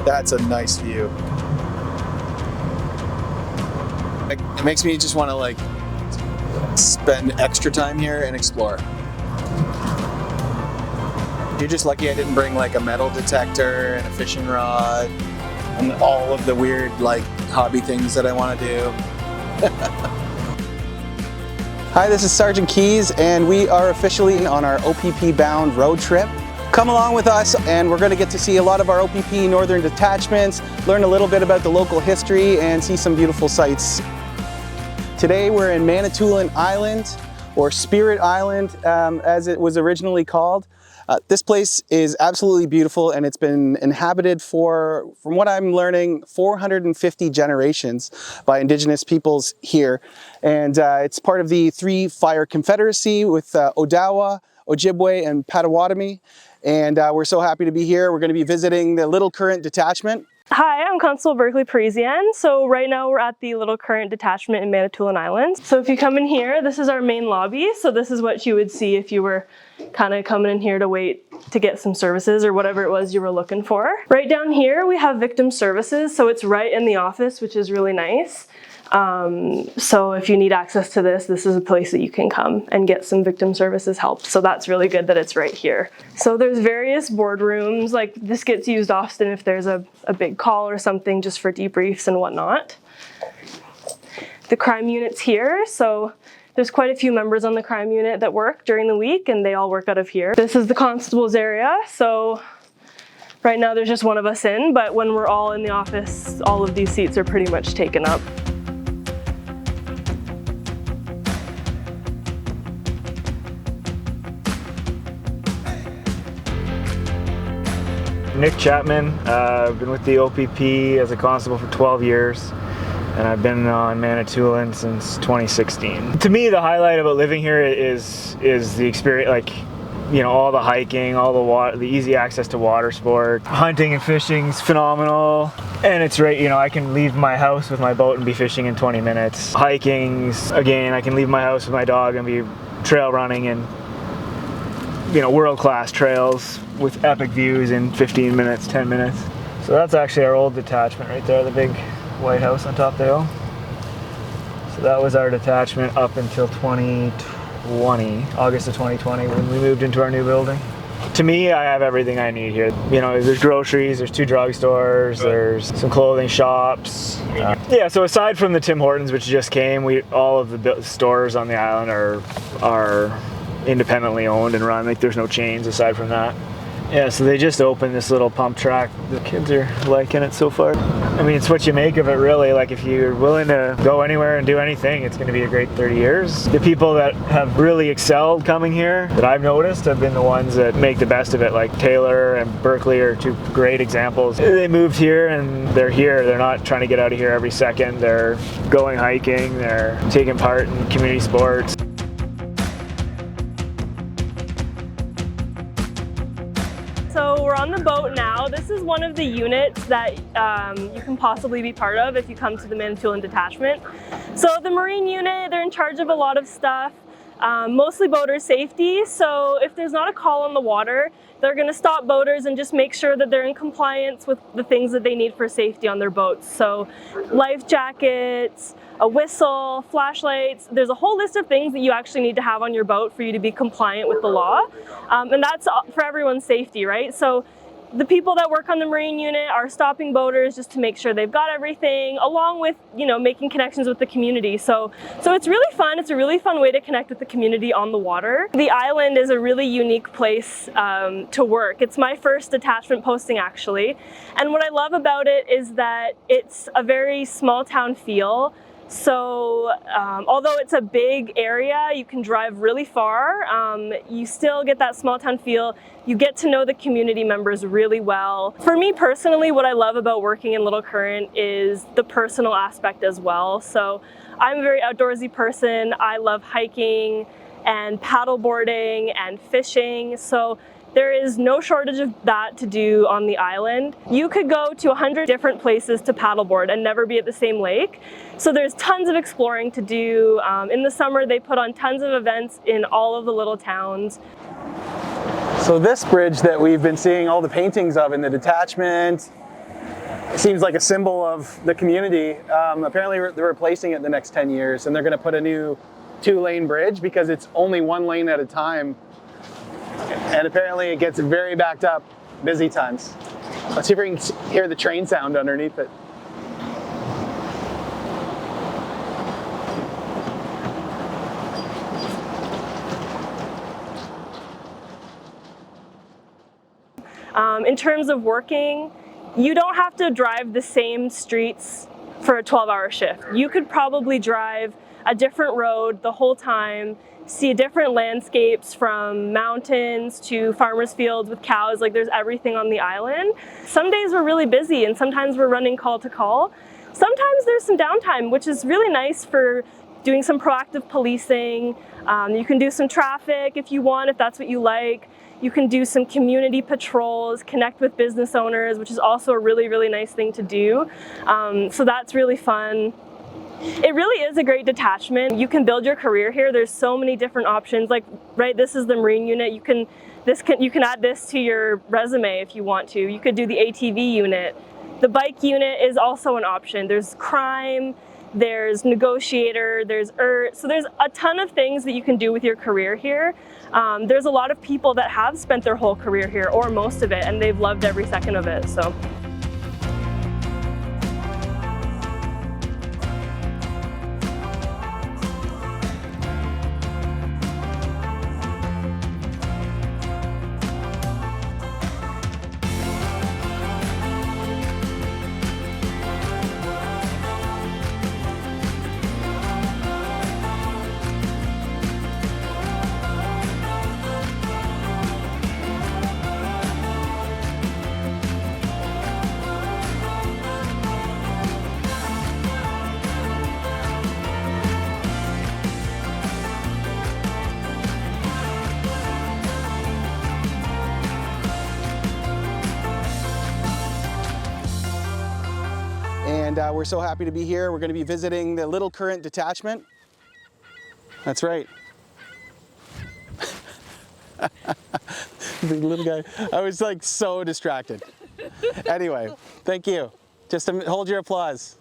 That's a nice view. It makes me just want to like spend extra time here and explore. You're just lucky I didn't bring like a metal detector and a fishing rod and all of the weird like hobby things that I want to do. Hi, this is Sergeant Keys and we are officially on our OPP Bound road trip. Come along with us and we're going to get to see a lot of our OPP northern detachments, learn a little bit about the local history and see some beautiful sights. Today we're in Manitoulin Island, or Spirit Island as it was originally called. This place is absolutely beautiful and it's been inhabited for, from what I'm learning, 450 generations by Indigenous peoples here. And it's part of the Three Fire Confederacy with Odawa, Ojibwe, and Potawatomi. And we're so happy to be here. We're going to be visiting the Little Current Detachment. Hi, I'm Constable Berkeley Parisian. So right now we're at the Little Current Detachment in Manitoulin Island. So if you come in here, this is our main lobby. So this is what you would see if you were kind of coming in here to wait to get some services or whatever it was you were looking for. Right down here we have victim services. So it's right in the office, which is really nice. So if you need access to this is a place that you can come and get some victim services help. So that's really good that it's right here. So there's various boardrooms, like this gets used often if there's a big call or something just for debriefs and whatnot. The crime unit's here. So there's quite a few members on the crime unit that work during the week and they all work out of here. This is the constable's area. So right now there's just one of us in, but when we're all in the office, all of these seats are pretty much taken up. Nick Chapman, I've been with the OPP as a constable for 12 years and I've been on Manitoulin since 2016. To me, the highlight about living here is the experience, like, you know, all the hiking, all the water, the easy access to water sport. Hunting and fishing's phenomenal. And it's right, you know, I can leave my house with my boat and be fishing in 20 minutes. Hiking's, again, I can leave my house with my dog and be trail running and, you know, world-class trails with epic views in 15 minutes, 10 minutes. So that's actually our old detachment right there, the big white house on top there. So that was our detachment up until 2020, August of 2020, when we moved into our new building. To me, I have everything I need here. You know, there's groceries, there's 2 drugstores, there's some clothing shops. Yeah, so aside from the Tim Hortons, which just came, all of the stores on the island are independently owned and run. Like, there's no chains aside from that. Yeah, so they just opened this little pump track. The kids are liking it so far. I mean, it's what you make of it, really. Like, if you're willing to go anywhere and do anything, it's going to be a great 30 years. The people that have really excelled coming here that I've noticed have been the ones that make the best of it. Like Taylor and Berkeley are 2 great examples. They moved here and they're here. They're not trying to get out of here every second. They're going hiking. They're taking part in community sports. So we're on the boat now. This is one of the units that you can possibly be part of if you come to the Manitoulin Detachment. So the Marine unit, they're in charge of a lot of stuff, mostly boater safety. So if there's not a call on the water, they're going to stop boaters and just make sure that they're in compliance with the things that they need for safety on their boats. So life jackets, a whistle, flashlights. There's a whole list of things that you actually need to have on your boat for you to be compliant with the law. And that's for everyone's safety, right? So the people that work on the Marine unit are stopping boaters just to make sure they've got everything, along with, you know, making connections with the community. So it's really fun. It's a really fun way to connect with the community on the water. The island is a really unique place to work. It's my first detachment posting, actually. And what I love about it is that it's a very small town feel. So although it's a big area, you can drive really far, you still get that small town feel. You get to know the community members really well. For me personally, what I love about working in Little Current is the personal aspect as well. So I'm a very outdoorsy person. I love hiking and paddleboarding and fishing. So there is no shortage of that to do on the island. You could go to 100 different places to paddleboard and never be at the same lake. So there's tons of exploring to do. In the summer, they put on tons of events in all of the little towns. So this bridge that we've been seeing all the paintings of in the detachment It seems like a symbol of the community. Apparently they're replacing it in the next 10 years, and they're going to put a new 2-lane bridge because it's only 1 lane at a time. And apparently it gets very backed up busy times. Let's see if we can hear the train sound underneath it. In terms of working, you don't have to drive the same streets for a 12-hour shift. You could probably drive a different road the whole time, see different landscapes from mountains to farmers' fields with cows. Like, there's everything on the island. Some days we're really busy and sometimes we're running call to call. Sometimes there's some downtime, which is really nice for doing some proactive policing. You can do some traffic if you want, if that's what you like. You can do some community patrols, connect with business owners, which is also a really, really nice thing to do. So that's really fun. It really is a great detachment. You can build your career here. There's so many different options. Like, right, this is the Marine unit. You can add this to your resume if you want to. You could do the ATV unit. The bike unit is also an option. There's crime, there's negotiator, there's so there's a ton of things that you can do with your career here. There's a lot of people that have spent their whole career here, or most of it, and they've loved every second of it. So. And we're so happy to be here. We're going to be visiting the Little Current Detachment. That's right. The little guy. I was like so distracted. Anyway, thank you. Just hold your applause.